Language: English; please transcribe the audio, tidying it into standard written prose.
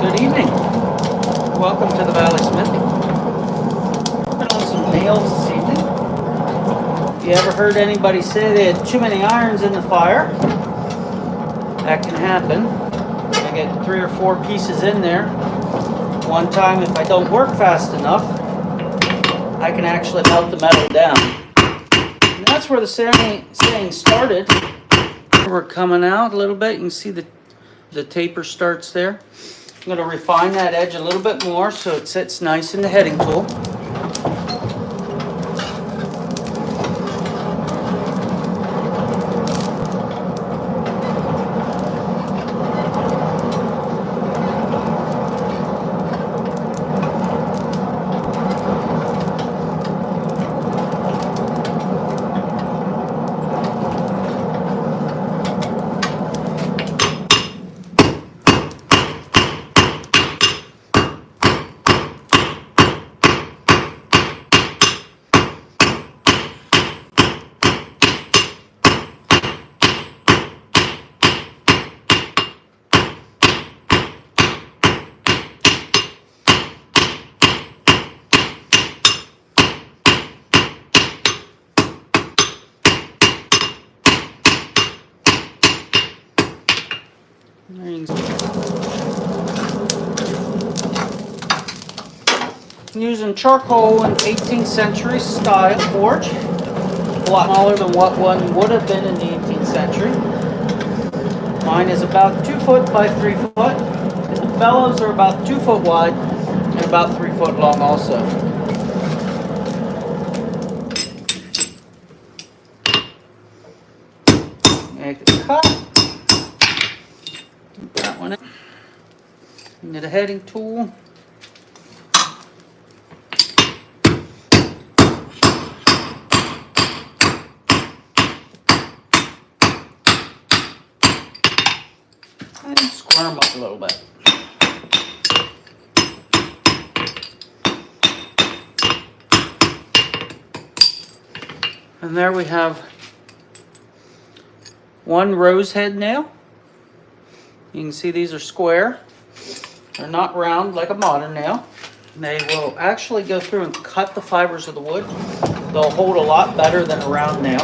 Good evening. Welcome to the Valley Smithy. Put on some nails this evening. You ever heard anybody say they had too many irons in the fire? That can happen. I get 3 or 4 pieces in there. One time, if I don't work fast enough, I can actually melt the metal down. And that's where the saying started. We're coming out a little bit. You can see the taper starts there. I'm going to refine that edge a little bit more so it sits nice in the heading tool. Using charcoal in 18th century style forge, a lot smaller than what one would have been in the 18th century. Mine is about 2 foot by 3 foot. The bellows are about 2 foot wide and about 3 foot long also. Make a cut. Put that one in. Get a heading tool. And square them up a little bit. And there we have one rose head nail. You can see these are square. They're not round like a modern nail. They will actually go through and cut the fibers of the wood. They'll hold a lot better than a round nail.